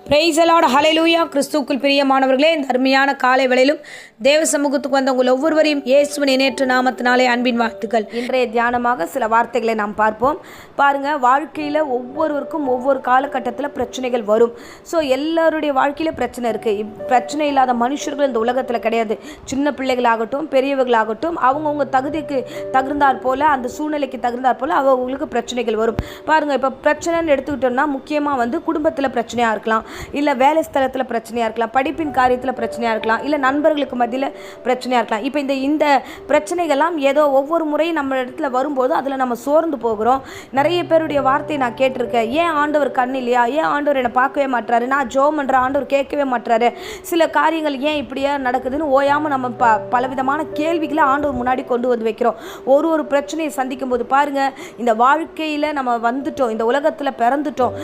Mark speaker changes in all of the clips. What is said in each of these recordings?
Speaker 1: Price the Lord, ஹல்லேலூயா. கிறிஸ்துவுக்குள் பிரியமானவர்களே, இந்த அருமையான காலை வேளையிலும் தேவ சமூகத்துக்கு வந்த உங்கள் ஒவ்வொருவரையும் இயேசுவின் இணையற்ற நாமத்தினாலே அன்பின் வாழ்த்துக்கள். இன்றைய தியானமாக சில வார்த்தைகளை நாம் பார்ப்போம். பாருங்க, வாழ்க்கையில் ஒவ்வொருவருக்கும் ஒவ்வொரு காலகட்டத்தில் பிரச்சனைகள் வரும். ஸோ எல்லாருடைய வாழ்க்கையில் பிரச்சனை இருக்குது. பிரச்சனை இல்லாத மனுஷர்கள் இந்த உலகத்தில் கிடையாது. சின்ன பிள்ளைகளாகட்டும் பெரியவர்களாகட்டும் அவங்கவுங்க தகுதிக்கு தகுந்தாற் போல், அந்த சூழ்நிலைக்கு தகுந்தாற் போல் அவங்களுக்கு பிரச்சனைகள் வரும். பாருங்கள், இப்போ பிரச்சனைன்னு எடுத்துக்கிட்டோம்னா முக்கியமாக குடும்பத்தில் பிரச்சனையாக இருக்கலாம், இல்லை வேலை ஸ்தலத்தில் பிரச்சனையாக இருக்கலாம், படிப்பின் காரியத்தில் பிரச்சனையாக இருக்கலாம், இல்லை நண்பர்களுக்கு மத்தியில் பிரச்சனையாக இருக்கலாம். இப்போ இந்த பிரச்சனைகள்லாம் ஏதோ ஒவ்வொரு முறையும் நம்ம இடத்துல வரும்போது அதில் நம்ம சோர்ந்து போகிறோம். நிறைய பேருடைய வார்த்தையை நான் கேட்டிருக்கேன். ஏன் ஆண்டவர் கண் இல்லையா, ஏன் ஆண்டவர் என்னை பார்க்கவே மாட்டுறாரு, நான் ஜெபம் பண்ணுற ஆண்டவர் கேட்கவே மாட்டுறாரு, சில காரியங்கள் ஏன் இப்படியே நடக்குதுன்னு ஓயாமல் நம்ம பலவிதமான கேள்விகளை ஆண்டவர் முன்னாடி கொண்டு வந்து வைக்கிறோம். ஒரு பிரச்சனையை சந்திக்கும் போது பாருங்கள், இந்த வாழ்க்கையில் நம்ம வந்துட்டோம், இந்த உலகத்தில் பிறந்துட்டோம்,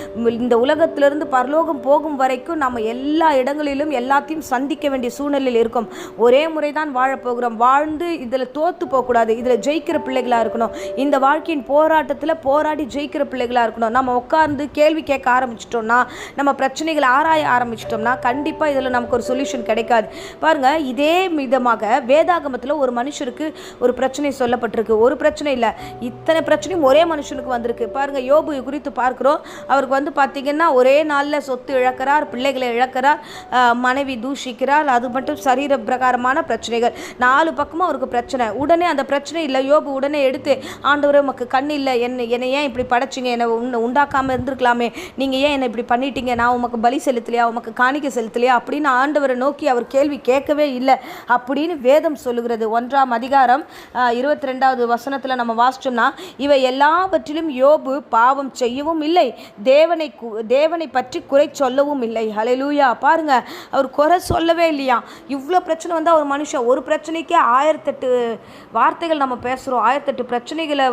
Speaker 1: இந்த உலகத்திலிருந்து பரலோகம் போகும் வரைக்கும் நம்ம எல்லா இடங்களிலும் எல்லாத்தையும் சந்திக்க வேண்டிய சூழ்நிலையில் இருக்கும். ஒரே முறை தான் வாழப்போகிறோம். வாழ்ந்து இதில் தோற்று போகக்கூடாது, இதில் ஜெயிக்கிற பிள்ளைகளாக இருக்கணும். இந்த வாழ்க்கையின் போராட்டத்தில் போராடி ஜெயிக்கிற பிள்ளைகளாக இருக்கணும். நம்ம உட்கார்ந்து கேள்வி கேட்க ஆரம்பிச்சிட்டோம்னா, நம்ம பிரச்சனைகளை ஆராய ஆரம்பிச்சிட்டோம்னா கண்டிப்பாக இதில் நமக்கு ஒரு சொல்யூஷன் கிடைக்காது. பாருங்கள், இதே விதமாக வேதாகமத்தில் ஒரு மனுஷருக்கு ஒரு பிரச்சனை சொல்லப்பட்டிருக்கு. ஒரு பிரச்சனை இல்லை, இத்தனை பிரச்சனையும் ஒரே மனுஷனுக்கு வந்திருக்கு. பாருங்கள், யோபு குறித்து பார்க்குறோம். அவருக்கு பார்த்தீங்கன்னா ஒரே நாளில் சொத்து இழக்கிறார், பிள்ளைகளை இழக்கிறார், மனைவி தூஷிக்கிறார். அது மட்டும் சரீர பிரகாரமான பிரச்சனைகள், 4 பக்கமும் அவருக்கு பிரச்சனை. உடனே அந்த பிரச்சனை இல்லை, யோபு உடனே எடுத்து, ஆண்டவரே உமக்கு கண் இல்லை, என்னை ஏன் இப்படி படைச்சிங்க, என்னை உண்டாக்காமல் இருந்திருக்கலாமே, நீங்கள் ஏன் என்னை இப்படி பண்ணிட்டீங்க, நான் உமக்கு பலி செலுத்தலையா, உமக்கு காணிக்கை செலுத்தலையா அப்படின்னு ஆண்டவரை நோக்கி அவர் கேள்வி கேட்கவே இல்லை அப்படின்னு வேதம் சொல்லுகிறது. 1ஆம் அதிகாரம் 22வது வசனத்தில் நம்ம வாசிச்சோம்னா, இவை எல்லாவற்றிலும் யோபு பாவம் செய்யவும் இல்லை, தேவனை பற்றி குறை சொல்லவும் இல்லை. ஹல்லேலூயா. பாருங்க, அவர் குறை சொல்லவே இல்லையா. இவ்வளோ பிரச்சனை வந்தால் ஒரு மனுஷன் ஒரு பிரச்சனைக்கே 1008 வார்த்தைகள் நம்ம பேசுகிறோம், 1008 பிரச்சனைகளை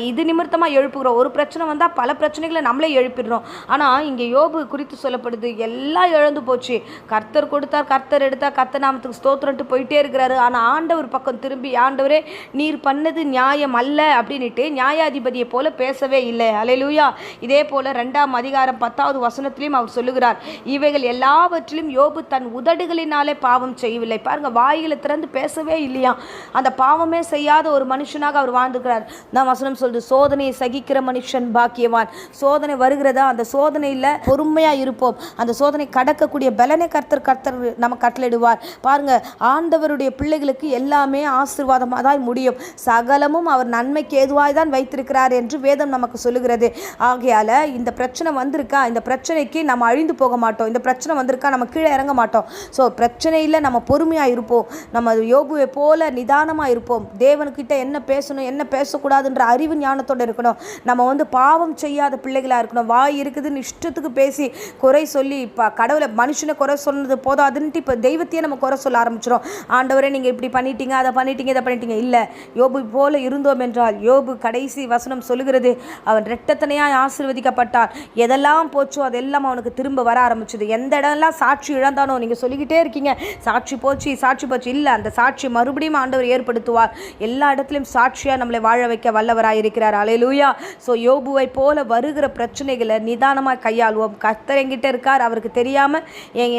Speaker 1: இது நிமித்தமாக எழுப்புகிறோம். ஒரு பிரச்சனை வந்தால் பல பிரச்சனைகளை நம்மளே எழுப்பிடுறோம். ஆனால் இங்கே யோபு குறித்து சொல்லப்படுது, எல்லாம் இழந்து போச்சு, கர்த்தர் கொடுத்தார், கர்த்தர் எடுத்தார், கர்த்தர் நாமத்துக்கு ஸ்தோத்திரன்ட்டு போயிட்டே இருக்கிறாரு. ஆனால் ஆண்டவர் பக்கம் திரும்பி, ஆண்டவரே நீர் பண்ணது நியாயம் அல்ல அப்படின்ட்டு நியாயாதிபதியை போல பேசவே இல்லை. ஹல்லேலூயா. இதே போல் 2ஆம் அதிகாரம் 10வது வசனத்திலையும் அவர் சொல்லுகிறார், இவைகள் எல்லாவற்றிலும் யோபு தன் உதடுகளினாலே பாவம் செய்யவில்லை. பாருங்க, வாயில திறந்து பேசவே இல்லையா. அந்த பாவமே செய்யாத ஒரு மனுஷனாக அவர் வாழ்ந்துக்கிறார். நான் வசனம் சொல்றது, சோதனையை சகிக்கிற மனுஷன் பாக்கியவான். சோதனை வருகிறதா, அந்த சோதனையில் பொறுமையா இருப்போம். அந்த சோதனை கடக்கக்கூடிய பலனை கர்த்தர் நம்ம கட்டளையிடுவார். பாருங்க, ஆண்டவருடைய பிள்ளைகளுக்கு எல்லாமே ஆசீர்வாதமாக தான் முடியும். சகலமும் அவர் நன்மைக்கு ஏதுவாய் தான் வைத்திருக்கிறார் என்று வேதம் நமக்கு சொல்லுகிறது. ஆகையால இந்த பிரச்சனை வந்திருக்கா, இந்த பிரச்சனைக்கு நம்ம அழிந்து போக மாட்டோம். இந்த பிரச்சனை வந்திருக்கா, நம்ம கீழே இறங்க மாட்டோம். ஸோ பிரச்சனையில் நம்ம பொறுமையாக இருப்போம், நம்ம யோபுவை போல நிதானமாக இருப்போம். தேவனுக்கிட்ட என்ன பேசணும் என்ன பேசக்கூடாதுன்ற அறிவு ஞானத்தோடு இருக்கணும். நம்ம பாவம் செய்யாத பிள்ளைகளாக இருக்கணும். வாய் இருக்குதுன்னு இஷ்டத்துக்கு பேசி குறை சொல்லி இப்போ கடவுளை மனுஷனை குறை சொன்னது போதாதுன்ட்டு இப்போ தெய்வத்தையே நம்ம குறை சொல்ல ஆரம்பிச்சிடும். ஆண்டவரே நீங்கள் இப்படி பண்ணிட்டீங்க, அதை பண்ணிட்டீங்க, இதை பண்ணிட்டீங்க. இல்லை, யோபு போல இருந்தோம் என்றால், யோபு கடைசி வசனம் சொல்லுகிறது, அவன் இரட்டத்தனையாய் ஆசீர்வதிக்கப்பட்டான். எதெல்லாம் போச்சோ அதெல்லாம் அவனுக்கு திரும்ப வர ஆரம்பிச்சது. எந்த இடம்லாம் சாட்சி இழந்தானோ, நீங்கள் சொல்லிக்கிட்டே இருக்கீங்க சாட்சி போச்சு சாட்சி போச்சு, இல்லை, அந்த சாட்சி மறுபடியும் ஆண்டவர் ஏற்படுத்துவார். எல்லா இடத்துலையும் சாட்சியாக நம்மளை வாழ வைக்க வல்லவராக இருக்கிறார். ஹல்லேலூயா. ஸோ யோபுவை போல வருகிற பிரச்சனைகளை நிதானமாக கையாளுவோம். கர்த்தர் என்கிட்ட இருக்கார், அவருக்கு தெரியாமல்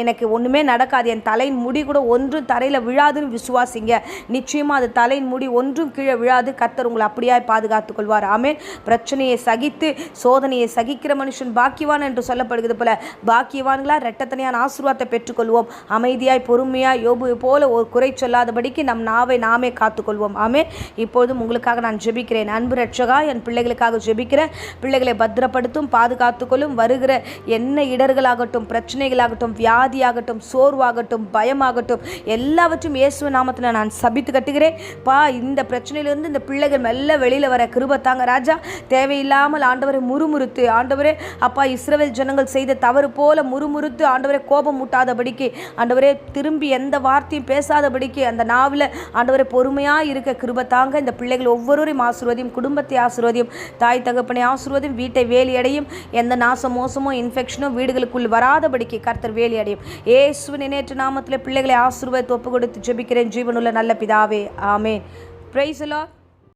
Speaker 1: எனக்கு ஒன்றுமே நடக்காது, என் தலையின் முடி கூட ஒன்றும் தரையில் விழாதுன்னு விசுவாசிங்க. நிச்சயமாக அது தலையின் முடி ஒன்றும் கீழே விழாது. கர்த்தர் உங்களை அப்படியாய் பாதுகாத்துக் கொள்வார். ஆமென். பிரச்சனையை சகித்து சோதனையை சகிக்கிற மனுஷன் பாக்கியவான் என்று சொல்லப்படுகிறது போல, பாக்கியவான்களா இரட்டத்தனையான ஆசீர்வாதத்தை பெற்றுக்கொள்வோம். அமைதியாய் பொறுமையாய் யோபுவை போல ஒரு குறை சொல்லாதபடிக்கு நம் நாவை நாமே காத்துக்கொள்வோம். ஆமென். இப்பொழுதும் உங்களுக்காக நான் ஜெபிக்கிறேன். அன்பு ரட்சகா, என் பிள்ளைகளுக்காக ஜெபிக்கிறேன். பிள்ளைகளை பத்திரப்படுத்தும், பாதுகாத்துக்கொள்ளும். வருகிற என்ன இடர்களாகட்டும், பிரச்சனைகளாகட்டும், வியாதியாகட்டும், சோர்வாகட்டும், பயமாகட்டும், எல்லாவற்றும் இயேசுவின் நாமத்தில் நான் சபித்து கட்டுகிறேன். இந்த பிரச்சனையிலிருந்து இந்த பிள்ளைகள் மெல்ல வெளியில் வர கிருபை தாங்க ராஜா. தேவையில்லாமல் ஆண்டவரை முறுமுறுத்து, ஆண்டவரே அப்பா இஸ்ரவேல் ஜனங்கள் செய்த தவறு போல முறுமுறுத்து ஆண்டவரை கோபம் மூட்டாதபடிக்கு, ஆண்டவரே திரும்பி எந்த வார்த்தையும் பேசாதபடிக்கு அந்த நாவில் ஆண்டவரை பொறுமையாக இருக்க கிருபை தாங்க. இந்த பிள்ளைகள் ஒவ்வொருவரையும் ஆசீர்வதியும், குடும்பத்தை ஆசீர்வதியும், தாய் தகப்பனை ஆசீர்வதியும், வீட்டை வேலி அடையும், எந்த நாச மோசமோ இன்ஃபெக்ஷனோ வீடுகளுக்குள் வராதபடிக்கு கர்த்தர் வேலி அடையும். இயேசுவின் இணையற்ற நாமத்தில் பிள்ளைகளை ஆசீர்வதித்து ஒப்பு கொடுத்து ஜெபிக்கிறேன் ஜீவனுள்ள நல்ல பிதாவே. ஆமென். Praise the Lord.